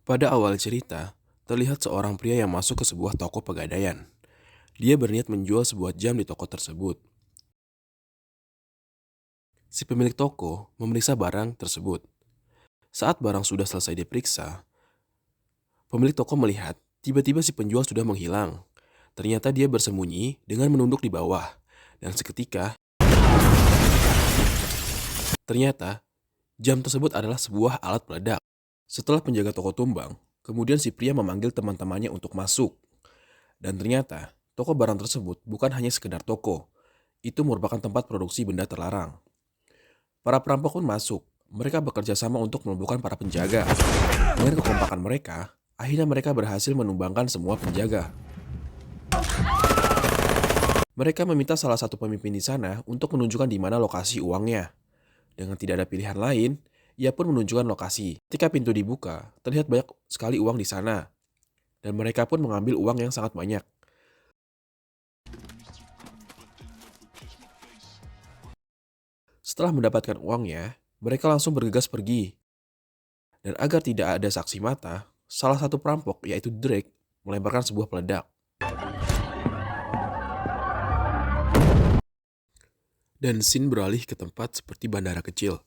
Pada awal cerita, terlihat seorang pria yang masuk ke sebuah toko pegadaian. Dia berniat menjual sebuah jam di toko tersebut. Si pemilik toko memeriksa barang tersebut. Saat barang sudah selesai diperiksa, pemilik toko melihat tiba-tiba si penjual sudah menghilang. Ternyata dia bersembunyi dengan menunduk di bawah. Dan seketika, ternyata jam tersebut adalah sebuah alat peledak. Setelah penjaga toko tumbang, kemudian si pria memanggil teman-temannya untuk masuk. Dan ternyata, toko barang tersebut bukan hanya sekedar toko. Itu merupakan tempat produksi benda terlarang. Para perampok pun masuk. Mereka bekerja sama untuk melumpuhkan para penjaga. Dengan kekompakan mereka, akhirnya mereka berhasil menumbangkan semua penjaga. Mereka meminta salah satu pemimpin di sana untuk menunjukkan di mana lokasi uangnya. Dengan tidak ada pilihan lain, ia pun menunjukkan lokasi. Ketika pintu dibuka, terlihat banyak sekali uang di sana. Dan mereka pun mengambil uang yang sangat banyak. Setelah mendapatkan uangnya, mereka langsung bergegas pergi. Dan agar tidak ada saksi mata, salah satu perampok, yaitu Drake, melemparkan sebuah peledak. Dan scene beralih ke tempat seperti bandara kecil.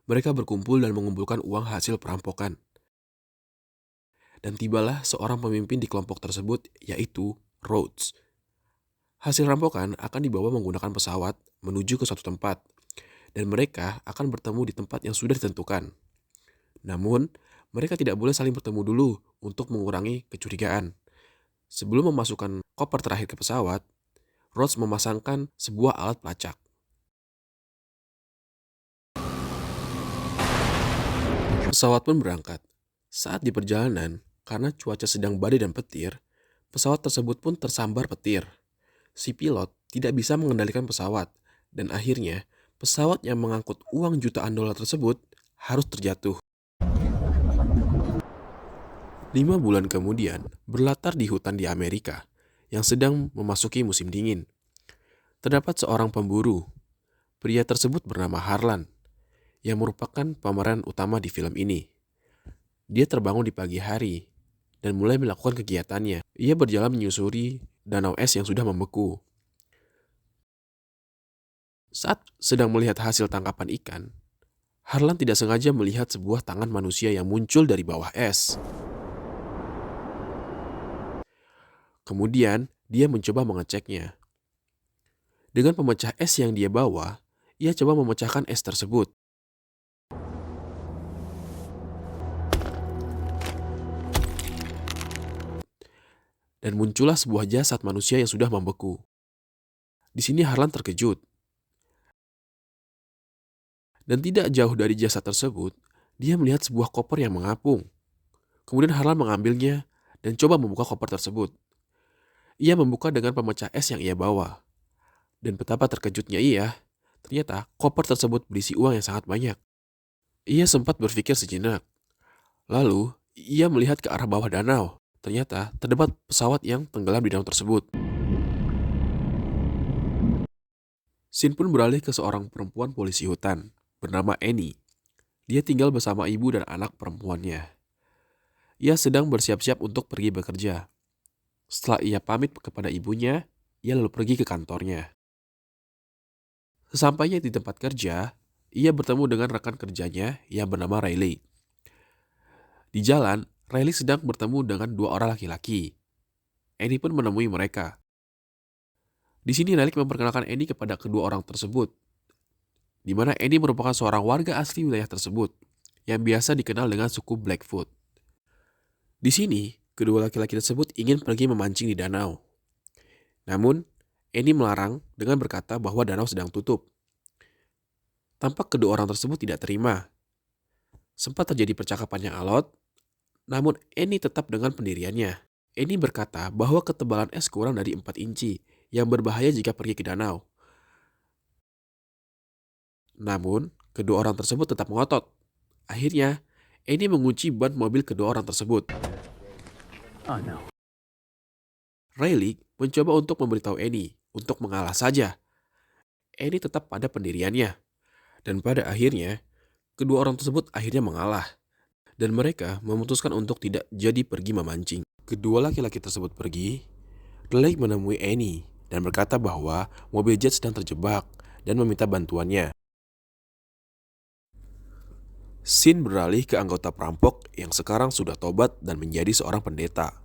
Mereka berkumpul dan mengumpulkan uang hasil perampokan. Dan tibalah seorang pemimpin di kelompok tersebut, yaitu Rhodes. Hasil rampokan akan dibawa menggunakan pesawat menuju ke suatu tempat. Dan mereka akan bertemu di tempat yang sudah ditentukan. Namun, mereka tidak boleh saling bertemu dulu untuk mengurangi kecurigaan. Sebelum memasukkan koper terakhir ke pesawat, Rhodes memasangkan sebuah alat pelacak. Pesawat pun berangkat. Saat di perjalanan, karena cuaca sedang badai dan petir, pesawat tersebut pun tersambar petir. Si pilot tidak bisa mengendalikan pesawat, dan akhirnya pesawat yang mengangkut uang jutaan dolar tersebut harus terjatuh. 5 bulan kemudian, berlatar di hutan di Amerika yang sedang memasuki musim dingin. Terdapat seorang pemburu. Pria tersebut bernama Harlan, yang merupakan pemeran utama di film ini. Dia terbangun di pagi hari dan mulai melakukan kegiatannya. Ia berjalan menyusuri danau es yang sudah membeku. Saat sedang melihat hasil tangkapan ikan, Harlan tidak sengaja melihat sebuah tangan manusia yang muncul dari bawah es. Kemudian, dia mencoba mengeceknya. Dengan pemecah es yang dia bawa, ia coba memecahkan es tersebut. Dan muncullah sebuah jasad manusia yang sudah membeku. Di sini Harlan terkejut. Dan tidak jauh dari jasad tersebut, dia melihat sebuah koper yang mengapung. Kemudian Harlan mengambilnya dan coba membuka koper tersebut. Ia membuka dengan pemecah es yang ia bawa. Dan betapa terkejutnya ia, ternyata koper tersebut berisi uang yang sangat banyak. Ia sempat berpikir sejenak. Lalu, ia melihat ke arah bawah danau. Ternyata terdapat pesawat yang tenggelam di danau tersebut. Scene pun beralih ke seorang perempuan polisi hutan bernama Annie. Dia tinggal bersama ibu dan anak perempuannya. Ia sedang bersiap-siap untuk pergi bekerja. Setelah ia pamit kepada ibunya, ia lalu pergi ke kantornya. Sesampainya di tempat kerja, ia bertemu dengan rekan kerjanya yang bernama Riley. Di jalan, Riley sedang bertemu dengan 2 orang laki-laki. Annie pun menemui mereka. Di sini Riley memperkenalkan Annie kepada kedua orang tersebut, di mana Annie merupakan seorang warga asli wilayah tersebut, yang biasa dikenal dengan suku Blackfoot. Di sini, kedua laki-laki tersebut ingin pergi memancing di danau. Namun, Annie melarang dengan berkata bahwa danau sedang tutup. Tampak kedua orang tersebut tidak terima. Sempat terjadi percakapan yang alot, namun Annie tetap dengan pendiriannya. Annie berkata bahwa ketebalan es kurang dari 4 inci, yang berbahaya jika pergi ke danau. Namun, kedua orang tersebut tetap ngotot. Akhirnya, Annie mengunci ban mobil kedua orang tersebut. Oh no. Riley mencoba untuk memberitahu Annie untuk mengalah saja. Annie tetap pada pendiriannya. Dan pada akhirnya, kedua orang tersebut akhirnya mengalah. dan mereka memutuskan untuk tidak jadi pergi memancing. Kedua laki-laki tersebut pergi. Drake menemui Annie dan berkata bahwa mobil Jet sedang terjebak dan meminta bantuannya. Scene beralih ke anggota perampok yang sekarang sudah tobat dan menjadi seorang pendeta.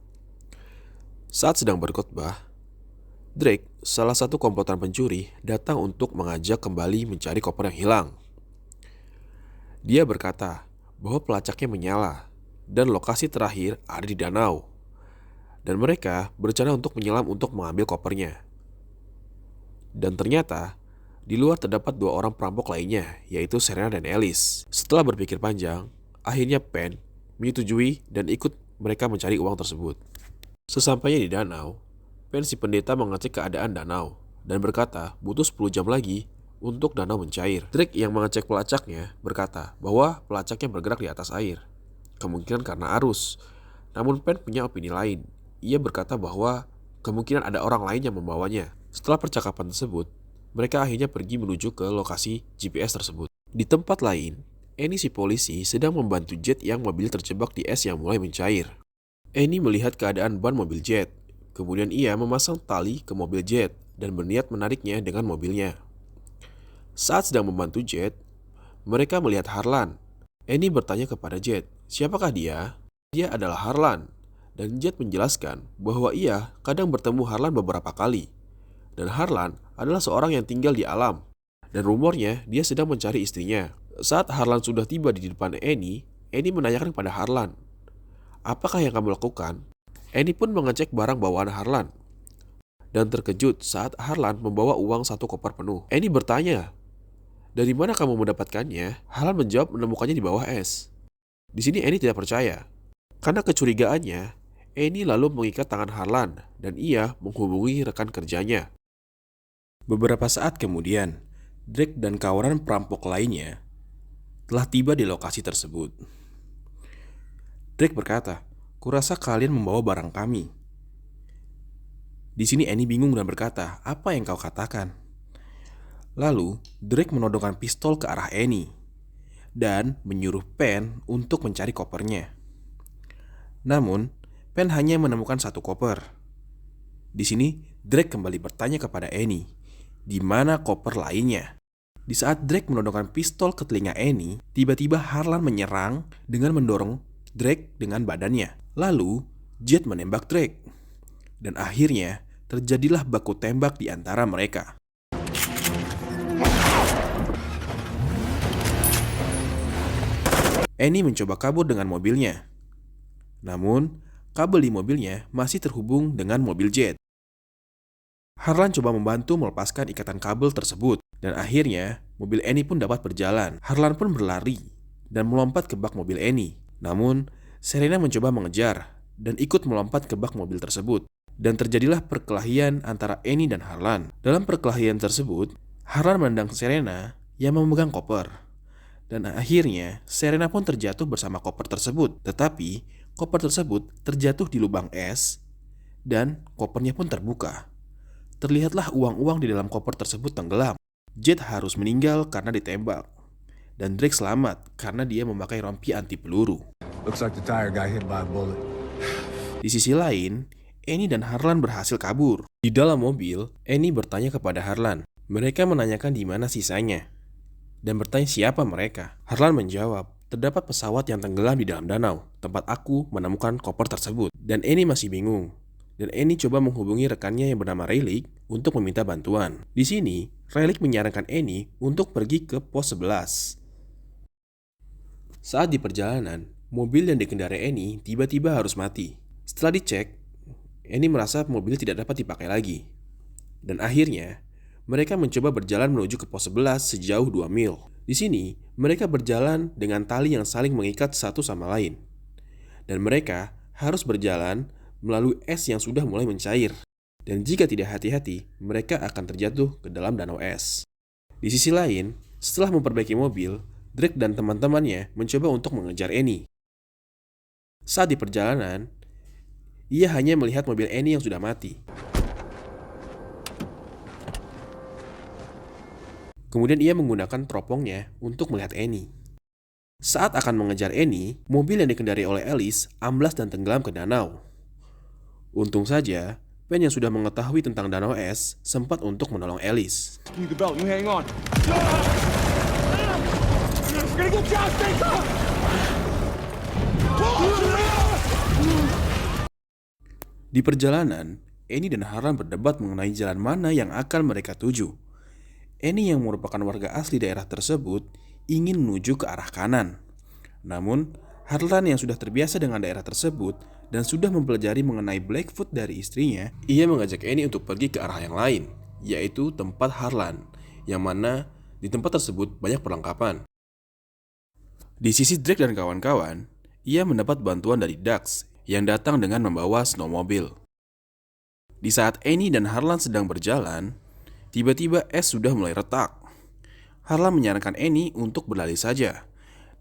Saat sedang berkhotbah, Drake, salah satu komplotan pencuri, datang untuk mengajak kembali mencari koper yang hilang. Dia berkata bahwa pelacaknya menyala dan lokasi terakhir ada di danau. Dan mereka berencana untuk menyelam untuk mengambil kopernya. Dan ternyata, di luar terdapat dua orang perampok lainnya, yaitu Serena dan Alice. Setelah berpikir panjang, akhirnya Penn menyetujui dan ikut mereka mencari uang tersebut. Sesampainya di danau, Penn si pendeta mengecek keadaan danau dan berkata butuh 10 jam lagi untuk danau mencair. Drake yang mengecek pelacaknya berkata bahwa pelacaknya bergerak di atas air, kemungkinan karena arus. Namun Penn punya opini lain. Ia berkata bahwa kemungkinan ada orang lain yang membawanya. Setelah percakapan tersebut, mereka akhirnya pergi menuju ke lokasi GPS tersebut. Di tempat lain, Annie si polisi sedang membantu Jet yang mobil terjebak di es yang mulai mencair. Annie melihat keadaan ban mobil Jet. Kemudian ia memasang tali ke mobil Jet dan berniat menariknya dengan mobilnya. Saat sedang membantu Jet, mereka melihat Harlan. Annie bertanya kepada Jet, siapakah dia? Dia adalah Harlan. Dan Jet menjelaskan bahwa ia kadang bertemu Harlan beberapa kali. Dan Harlan adalah seorang yang tinggal di alam. Dan rumornya dia sedang mencari istrinya. Saat Harlan sudah tiba di depan Annie menanyakan kepada Harlan, apakah yang kamu lakukan? Annie pun mengecek barang bawaan Harlan. Dan terkejut saat Harlan membawa uang 1 koper penuh. Annie bertanya, dari mana kamu mendapatkannya? Harlan menjawab menemukannya di bawah es. Di sini Annie tidak percaya. Karena kecurigaannya, Annie lalu mengikat tangan Harlan dan ia menghubungi rekan kerjanya. Beberapa saat kemudian, Drake dan kawanan perampok lainnya telah tiba di lokasi tersebut. Drake berkata, kurasa kalian membawa barang kami. Di sini Annie bingung dan berkata, apa yang kau katakan? Lalu, Drake menodongkan pistol ke arah Annie dan menyuruh Penn untuk mencari kopernya. Namun, Penn hanya menemukan 1 koper. Di sini, Drake kembali bertanya kepada Annie, di mana koper lainnya? Di saat Drake menodongkan pistol ke telinga Annie, tiba-tiba Harlan menyerang dengan mendorong Drake dengan badannya. Lalu, Jet menembak Drake. Dan akhirnya, terjadilah baku tembak di antara mereka. Annie mencoba kabur dengan mobilnya. Namun, kabel di mobilnya masih terhubung dengan mobil Jet. Harlan coba membantu melepaskan ikatan kabel tersebut. Dan akhirnya, mobil Annie pun dapat berjalan. Harlan pun berlari dan melompat ke bak mobil Annie. Namun, Serena mencoba mengejar dan ikut melompat ke bak mobil tersebut. Dan terjadilah perkelahian antara Annie dan Harlan. Dalam perkelahian tersebut, Harlan menendang Serena yang memegang koper. Dan akhirnya, Serena pun terjatuh bersama koper tersebut. Tetapi, koper tersebut terjatuh di lubang es dan kopernya pun terbuka. Terlihatlah uang-uang di dalam koper tersebut tenggelam. Jet harus meninggal karena ditembak. Dan Drake selamat karena dia memakai rompi anti peluru. Looks like the tire got hit by a bullet. Di sisi lain, Annie dan Harlan berhasil kabur. Di dalam mobil, Annie bertanya kepada Harlan. Mereka menanyakan di mana sisanya. Dan bertanya siapa mereka. Harlan menjawab, terdapat pesawat yang tenggelam di dalam danau, tempat aku menemukan koper tersebut. Dan Annie masih bingung. Dan Annie coba menghubungi rekannya yang bernama Rayleigh untuk meminta bantuan. Di sini, Rayleigh menyarankan Annie untuk pergi ke pos 11. Saat di perjalanan, mobil yang dikendarai Annie tiba-tiba harus mati. Setelah dicek, Annie merasa mobilnya tidak dapat dipakai lagi. Dan akhirnya, mereka mencoba berjalan menuju ke pos 11 sejauh 2 mil. Di sini, mereka berjalan dengan tali yang saling mengikat satu sama lain. Dan mereka harus berjalan melalui es yang sudah mulai mencair. Dan jika tidak hati-hati, mereka akan terjatuh ke dalam danau es. Di sisi lain, setelah memperbaiki mobil, Drake dan teman-temannya mencoba untuk mengejar Annie. Saat di perjalanan, ia hanya melihat mobil Annie yang sudah mati. Kemudian ia menggunakan teropongnya untuk melihat Annie. Saat akan mengejar Annie, mobil yang dikendari oleh Alice amblas dan tenggelam ke danau. Untung saja, Ben yang sudah mengetahui tentang danau es sempat untuk menolong Alice. Need the belt. You hang on. Gonna get you out, stay calm. Di perjalanan, Annie dan Harlan berdebat mengenai jalan mana yang akan mereka tuju. Annie yang merupakan warga asli daerah tersebut ingin menuju ke arah kanan. Namun, Harlan yang sudah terbiasa dengan daerah tersebut dan sudah mempelajari mengenai Blackfoot dari istrinya, ia mengajak Annie untuk pergi ke arah yang lain, yaitu tempat Harlan, yang mana di tempat tersebut banyak perlengkapan. Di sisi Drake dan kawan-kawan, ia mendapat bantuan dari Dax yang datang dengan membawa snowmobile. Di saat Annie dan Harlan sedang berjalan, tiba-tiba es sudah mulai retak. Harlan menyarankan Annie untuk berlari saja.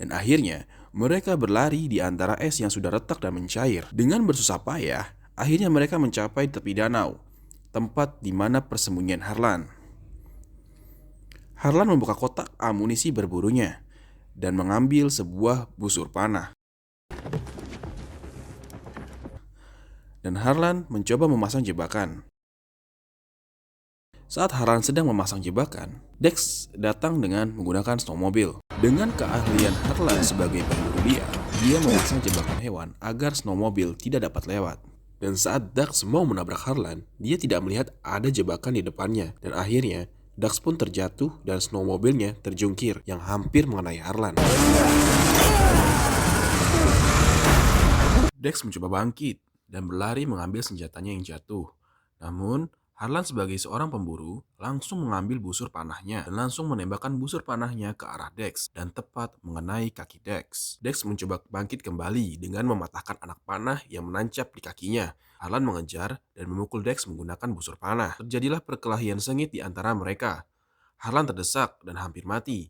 Dan akhirnya, mereka berlari di antara es yang sudah retak dan mencair. Dengan bersusah payah, akhirnya mereka mencapai tepi danau, tempat di mana persembunyian Harlan. Harlan membuka kotak amunisi berburunya dan mengambil sebuah busur panah. Dan Harlan mencoba memasang jebakan. Saat Harlan sedang memasang jebakan, Dex datang dengan menggunakan snowmobile. Dengan keahlian Harlan sebagai pemburu dia memasang jebakan hewan agar snowmobile tidak dapat lewat. Dan saat Dax mau menabrak Harlan, dia tidak melihat ada jebakan di depannya. Dan akhirnya, Dax pun terjatuh dan snowmobilnya terjungkir yang hampir mengenai Harlan. Dex mencoba bangkit dan berlari mengambil senjatanya yang jatuh. Namun, Harlan sebagai seorang pemburu langsung mengambil busur panahnya dan langsung menembakkan busur panahnya ke arah Dex dan tepat mengenai kaki Dex. Dex mencoba bangkit kembali dengan mematahkan anak panah yang menancap di kakinya. Harlan mengejar dan memukul Dex menggunakan busur panah. Terjadilah perkelahian sengit di antara mereka. Harlan terdesak dan hampir mati.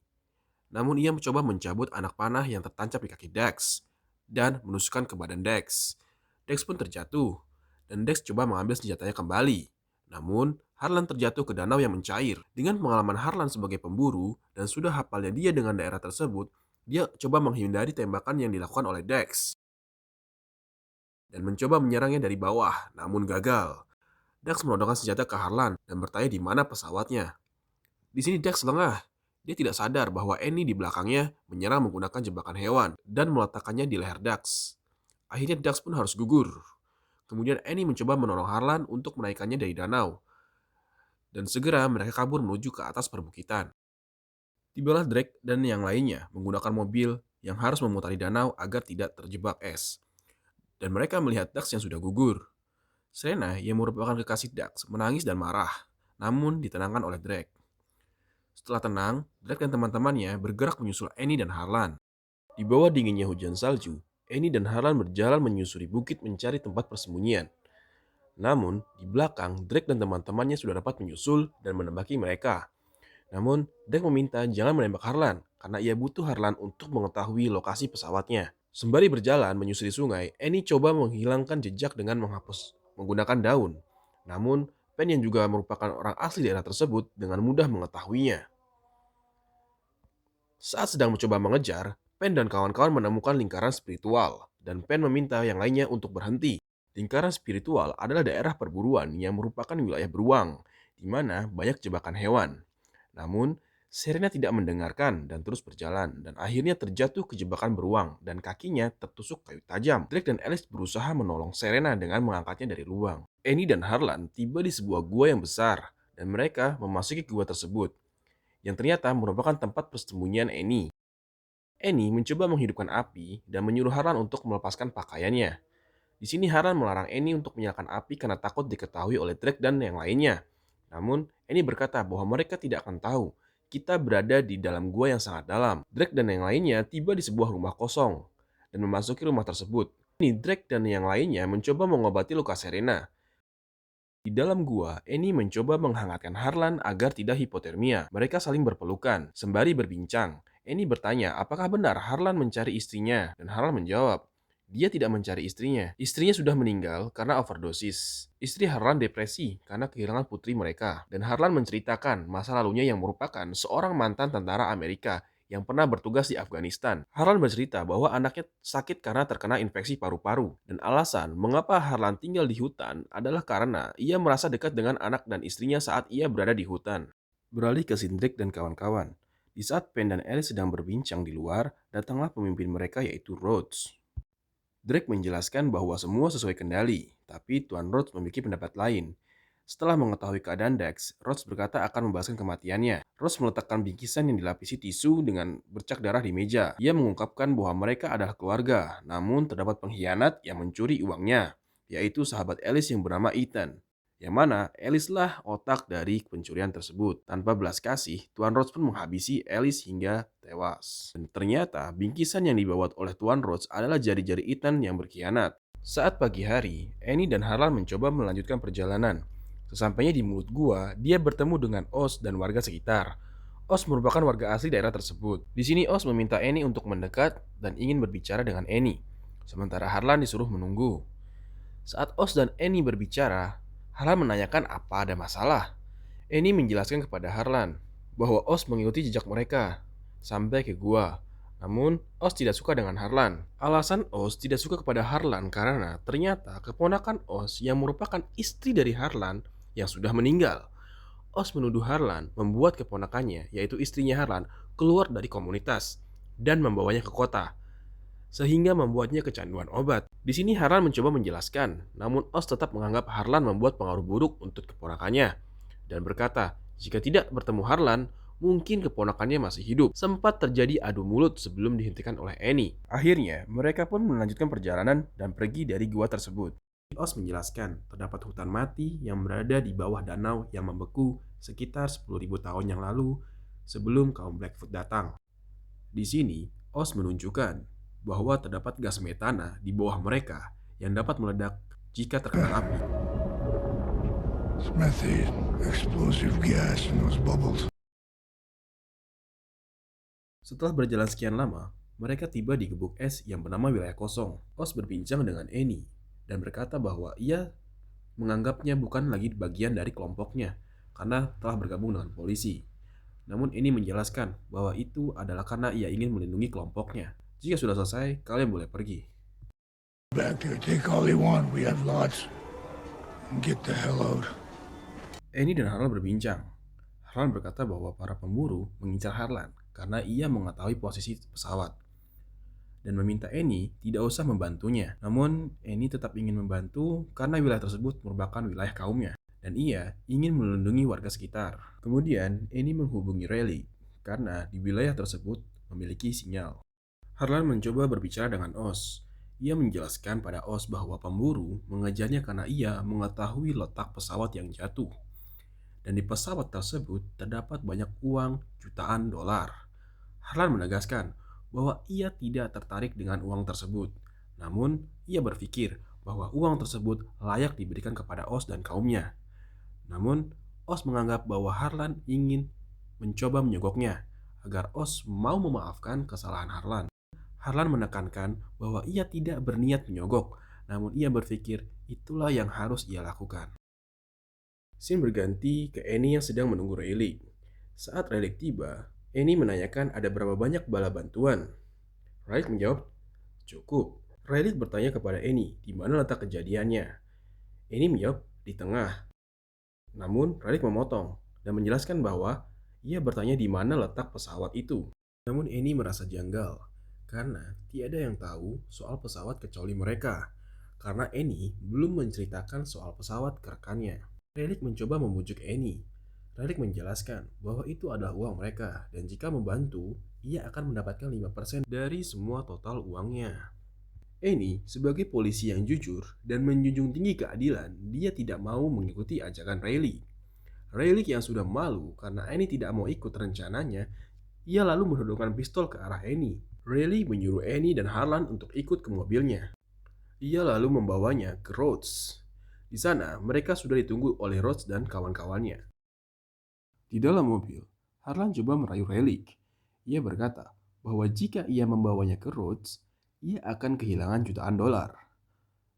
Namun ia mencoba mencabut anak panah yang tertancap di kaki Dex dan menusukkan ke badan Dex. Dex pun terjatuh, dan Dex coba mengambil senjatanya kembali. Namun, Harlan terjatuh ke danau yang mencair. Dengan pengalaman Harlan sebagai pemburu dan sudah hafalnya dia dengan daerah tersebut, dia coba menghindari tembakan yang dilakukan oleh Dex dan mencoba menyerangnya dari bawah, namun gagal. Dex menodongkan senjata ke Harlan dan bertanya di mana pesawatnya. Di sini Dex lengah. Dia tidak sadar bahwa Annie di belakangnya menyerang menggunakan jebakan hewan dan meletakkannya di leher Dax. Akhirnya Dax pun harus gugur. Kemudian Annie mencoba menolong Harlan untuk menaikkannya dari danau. Dan segera mereka kabur menuju ke atas perbukitan. Tibalah Drake dan yang lainnya menggunakan mobil yang harus memutari danau agar tidak terjebak es. Dan mereka melihat Dax yang sudah gugur. Serena yang merupakan kekasih Dax menangis dan marah, namun ditenangkan oleh Drake. Setelah tenang, Drake dan teman-temannya bergerak menyusul Annie dan Harlan. Di bawah dinginnya hujan salju, Annie dan Harlan berjalan menyusuri bukit mencari tempat persembunyian. Namun, di belakang, Drake dan teman-temannya sudah dapat menyusul dan menembaki mereka. Namun, Drake meminta jangan menembak Harlan, karena ia butuh Harlan untuk mengetahui lokasi pesawatnya. Sembari berjalan menyusuri sungai, Annie coba menghilangkan jejak dengan menggunakan daun. Namun, Pen yang juga merupakan orang asli daerah tersebut dengan mudah mengetahuinya. Saat sedang mencoba mengejar, Pen dan kawan-kawan menemukan lingkaran spiritual, dan Pen meminta yang lainnya untuk berhenti. Lingkaran spiritual adalah daerah perburuan yang merupakan wilayah beruang, di mana banyak jebakan hewan. Namun, Serena tidak mendengarkan dan terus berjalan, dan akhirnya terjatuh ke jebakan beruang, dan kakinya tertusuk kayu tajam. Drake dan Alice berusaha menolong Serena dengan mengangkatnya dari lubang. Annie dan Harlan tiba di sebuah gua yang besar, dan mereka memasuki gua tersebut, yang ternyata merupakan tempat persembunyian Annie. Annie mencoba menghidupkan api dan menyuruh Harlan untuk melepaskan pakaiannya. Di sini Harlan melarang Annie untuk menyalakan api karena takut diketahui oleh Drake dan yang lainnya. Namun, Annie berkata bahwa mereka tidak akan tahu kita berada di dalam gua yang sangat dalam. Drake dan yang lainnya tiba di sebuah rumah kosong dan memasuki rumah tersebut. Ini Drake dan yang lainnya mencoba mengobati luka Serena. Di dalam gua, Annie mencoba menghangatkan Harlan agar tidak hipotermia. Mereka saling berpelukan, sembari berbincang. Annie bertanya apakah benar Harlan mencari istrinya, dan Harlan menjawab, dia tidak mencari istrinya. Istrinya sudah meninggal karena overdosis. Istri Harlan depresi karena kehilangan putri mereka. Dan Harlan menceritakan masa lalunya yang merupakan seorang mantan tentara Amerika yang pernah bertugas di Afghanistan. Harlan bercerita bahwa anaknya sakit karena terkena infeksi paru-paru. Dan alasan mengapa Harlan tinggal di hutan adalah karena ia merasa dekat dengan anak dan istrinya saat ia berada di hutan. Beralih ke Sindrik dan kawan-kawan. Di saat Penn dan Alice sedang berbincang di luar, datanglah pemimpin mereka yaitu Rhodes. Drake menjelaskan bahwa semua sesuai kendali, tapi Tuan Rhodes memiliki pendapat lain. Setelah mengetahui keadaan Dax, Rhodes berkata akan membahaskan kematiannya. Rhodes meletakkan bingkisan yang dilapisi tisu dengan bercak darah di meja. Ia mengungkapkan bahwa mereka adalah keluarga, namun terdapat pengkhianat yang mencuri uangnya, yaitu sahabat Alice yang bernama Ethan. Yang mana Alice lah otak dari pencurian tersebut. Tanpa belas kasih, Tuan Rhodes pun menghabisi Alice hingga tewas. Dan ternyata bingkisan yang dibawa oleh Tuan Rhodes adalah jari-jari Ethan yang berkhianat. Saat pagi hari, Annie dan Harlan mencoba melanjutkan perjalanan. Sesampainya di mulut gua, dia bertemu dengan Oz dan warga sekitar. Oz merupakan warga asli daerah tersebut. Di sini Oz meminta Annie untuk mendekat dan ingin berbicara dengan Annie. Sementara Harlan disuruh menunggu. Saat Oz dan Annie berbicara, Harlan menanyakan apa ada masalah. Annie menjelaskan kepada Harlan bahwa Oz mengikuti jejak mereka sampai ke gua. Namun, Oz tidak suka dengan Harlan. Alasan Oz tidak suka kepada Harlan karena ternyata keponakan Oz yang merupakan istri dari Harlan yang sudah meninggal. Oz menuduh Harlan membuat keponakannya, yaitu istrinya Harlan, keluar dari komunitas dan membawanya ke kota, sehingga membuatnya kecanduan obat. Di sini Harlan mencoba menjelaskan, namun Oz tetap menganggap Harlan membuat pengaruh buruk untuk keponakannya dan berkata, jika tidak bertemu Harlan, mungkin keponakannya masih hidup. Sempat terjadi adu mulut sebelum dihentikan oleh Annie. Akhirnya, mereka pun melanjutkan perjalanan dan pergi dari gua tersebut. Oz menjelaskan, terdapat hutan mati yang berada di bawah danau yang membeku sekitar 10.000 tahun yang lalu sebelum kaum Blackfoot datang. Di sini, Oz menunjukkan bahwa terdapat gas metana di bawah mereka yang dapat meledak jika terkena api. It's methane, explosive gas in those bubbles. Setelah berjalan sekian lama, mereka tiba di gubuk es yang bernama wilayah kosong. Oz berbincang dengan Annie dan berkata bahwa ia menganggapnya bukan lagi bagian dari kelompoknya karena telah bergabung dengan polisi. Namun Annie menjelaskan bahwa itu adalah karena ia ingin melindungi kelompoknya. Jika sudah selesai, kalian boleh pergi. Back there, take all you want. We have lots. And get the hell out. Annie dan Harlan berbincang. Harlan berkata bahwa para pemburu mengincar Harlan karena ia mengetahui posisi pesawat dan meminta Annie tidak usah membantunya. Namun Annie tetap ingin membantu karena wilayah tersebut merupakan wilayah kaumnya dan ia ingin melindungi warga sekitar. Kemudian Annie menghubungi Riley karena di wilayah tersebut memiliki sinyal. Harlan mencoba berbicara dengan Oz. Ia menjelaskan pada Oz bahwa pemburu mengejarnya karena ia mengetahui letak pesawat yang jatuh. Dan di pesawat tersebut terdapat banyak uang jutaan dolar. Harlan menegaskan bahwa ia tidak tertarik dengan uang tersebut. Namun, ia berpikir bahwa uang tersebut layak diberikan kepada Oz dan kaumnya. Namun, Oz menganggap bahwa Harlan ingin mencoba menyogoknya agar Oz mau memaafkan kesalahan Harlan. Harlan menekankan bahwa ia tidak berniat menyogok, namun ia berpikir itulah yang harus ia lakukan. Scene berganti ke Annie yang sedang menunggu Riley. Saat Riley tiba, Annie menanyakan ada berapa banyak bala bantuan. Riley menjawab, cukup. Riley bertanya kepada Annie di mana letak kejadiannya. Annie menjawab, di tengah. Namun Riley memotong dan menjelaskan bahwa ia bertanya di mana letak pesawat itu. Namun Annie merasa janggal karena tiada yang tahu soal pesawat kecuali mereka. Karena Annie belum menceritakan soal pesawat ke rekannya. Relic mencoba membujuk Annie. Relic menjelaskan bahwa itu adalah uang mereka dan jika membantu, ia akan mendapatkan 5% dari semua total uangnya. Annie, sebagai polisi yang jujur dan menjunjung tinggi keadilan, dia tidak mau mengikuti ajakan Riley. Riley yang sudah malu karena Annie tidak mau ikut rencananya, ia lalu menodongkan pistol ke arah Annie. Riley menyuruh Annie dan Harlan untuk ikut ke mobilnya. Ia lalu membawanya ke Rhodes. Di sana, mereka sudah ditunggu oleh Rhodes dan kawan-kawannya. Di dalam mobil, Harlan coba merayu Riley. Ia berkata bahwa jika ia membawanya ke Rhodes, ia akan kehilangan jutaan dolar.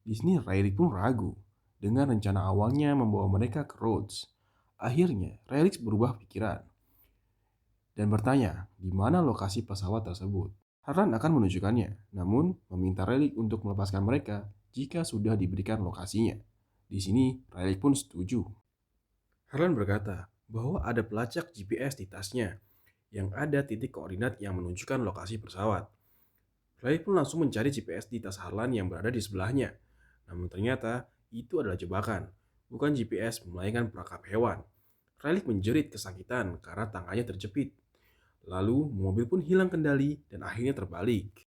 Di sini Riley pun ragu dengan rencana awalnya membawa mereka ke Rhodes. Akhirnya, Riley berubah pikiran. dan bertanya di mana lokasi pesawat tersebut. Harlan akan menunjukkannya, namun meminta Rayleigh untuk melepaskan mereka jika sudah diberikan lokasinya. Di sini, Rayleigh pun setuju. Harlan berkata bahwa ada pelacak GPS di tasnya yang ada titik koordinat yang menunjukkan lokasi pesawat. Rayleigh pun langsung mencari GPS di tas Harlan yang berada di sebelahnya. Namun ternyata itu adalah jebakan, bukan GPS melainkan perangkap hewan. Rayleigh menjerit kesakitan karena tangannya terjepit. Lalu mobil pun hilang kendali dan akhirnya terbalik.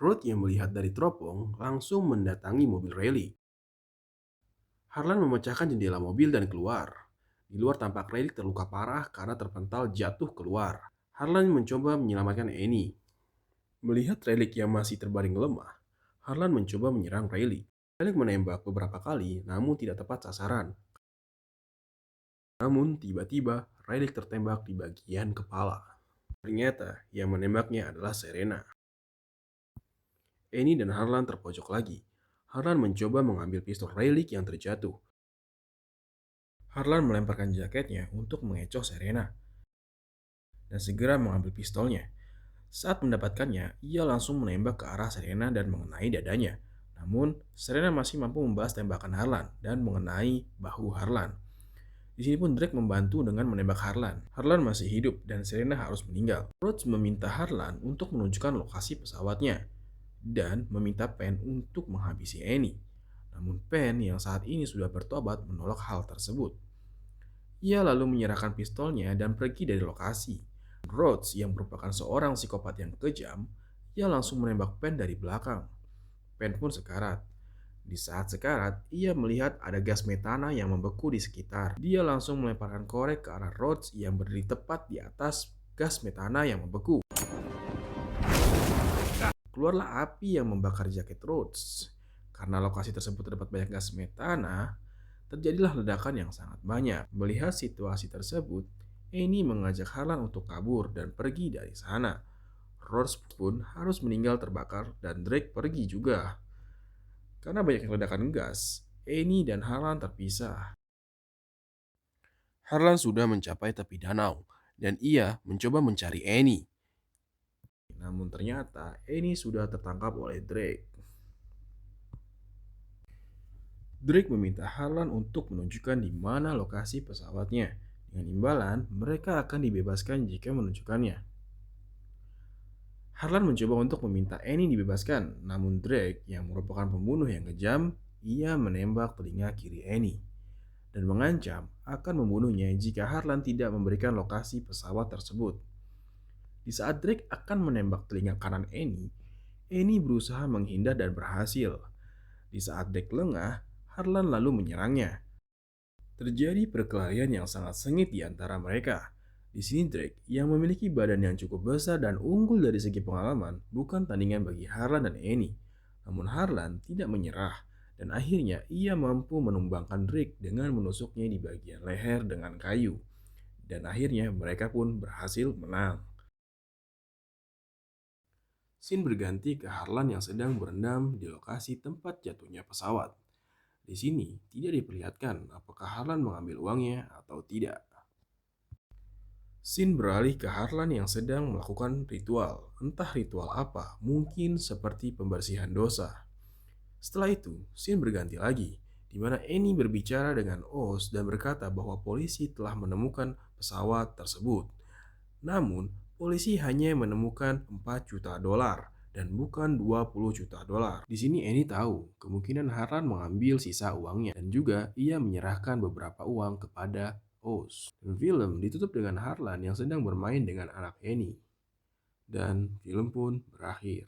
Rhodes yang melihat dari teropong langsung mendatangi mobil Rayleigh. Harlan memecahkan jendela mobil dan keluar. Di luar tampak Rayleigh terluka parah karena terpental jatuh keluar. Harlan mencoba menyelamatkan Annie. Melihat Rayleigh yang masih terbaring lemah, Harlan mencoba menyerang Rayleigh. Rayleigh menembak beberapa kali namun tidak tepat sasaran. Namun tiba-tiba Rayleigh tertembak di bagian kepala. Ternyata yang menembaknya adalah Serena. Annie dan Harlan terpojok lagi. Harlan mencoba mengambil pistol Rayleigh yang terjatuh. Harlan melemparkan jaketnya untuk mengecoh Serena dan segera mengambil pistolnya. Saat mendapatkannya, ia langsung menembak ke arah Serena dan mengenai dadanya. Namun, Serena masih mampu membalas tembakan Harlan dan mengenai bahu Harlan. Di sini pun Drake membantu dengan menembak Harlan. Harlan masih hidup dan Serena harus meninggal. Rhodes meminta Harlan untuk menunjukkan lokasi pesawatnya dan meminta Penn untuk menghabisi Annie. Namun Penn yang saat ini sudah bertobat menolak hal tersebut. Ia lalu menyerahkan pistolnya dan pergi dari lokasi. Rhodes yang merupakan seorang psikopat yang kejam, ia langsung menembak Penn dari belakang. Penn pun sekarat. Di saat sekarat, ia melihat ada gas metana yang membeku di sekitar. Dia langsung melemparkan korek ke arah Rhodes yang berdiri tepat di atas gas metana yang membeku. Keluarlah api yang membakar jaket Rhodes. Karena lokasi tersebut terdapat banyak gas metana, terjadilah ledakan yang sangat banyak. Melihat situasi tersebut, Annie mengajak Harlan untuk kabur dan pergi dari sana. Rhodes pun harus meninggal terbakar dan Drake pergi juga. Karena banyaknya ledakan gas, Annie dan Harlan terpisah. Harlan sudah mencapai tepi danau dan ia mencoba mencari Annie. Namun ternyata Annie sudah tertangkap oleh Drake. Drake meminta Harlan untuk menunjukkan di mana lokasi pesawatnya. Dengan imbalan, mereka akan dibebaskan jika menunjukkannya. Harlan mencoba untuk meminta Annie dibebaskan, namun Drake yang merupakan pembunuh yang kejam, ia menembak telinga kiri Annie dan mengancam akan membunuhnya jika Harlan tidak memberikan lokasi pesawat tersebut. Di saat Drake akan menembak telinga kanan Annie berusaha menghindar dan berhasil. Di saat Drake lengah, Harlan lalu menyerangnya. Terjadi perkelahian yang sangat sengit di antara mereka. Di sini Drake yang memiliki badan yang cukup besar dan unggul dari segi pengalaman bukan tandingan bagi Harlan dan Annie. Namun Harlan tidak menyerah dan akhirnya ia mampu menumbangkan Drake dengan menusuknya di bagian leher dengan kayu. Dan akhirnya mereka pun berhasil menang. Scene berganti ke Harlan yang sedang berendam di lokasi tempat jatuhnya pesawat. Di sini tidak diperlihatkan apakah Harlan mengambil uangnya atau tidak. Scene beralih ke Harlan yang sedang melakukan ritual. Entah ritual apa, mungkin seperti pembersihan dosa. Setelah itu, scene berganti lagi, di mana Annie berbicara dengan Oz dan berkata bahwa polisi telah menemukan pesawat tersebut. Namun, polisi hanya menemukan 4 juta dolar dan bukan 20 juta dolar. Di sini Annie tahu kemungkinan Harlan mengambil sisa uangnya dan juga ia menyerahkan beberapa uang kepada Oz. Dan film ditutup dengan Harlan yang sedang bermain dengan anak Annie. Dan film pun berakhir.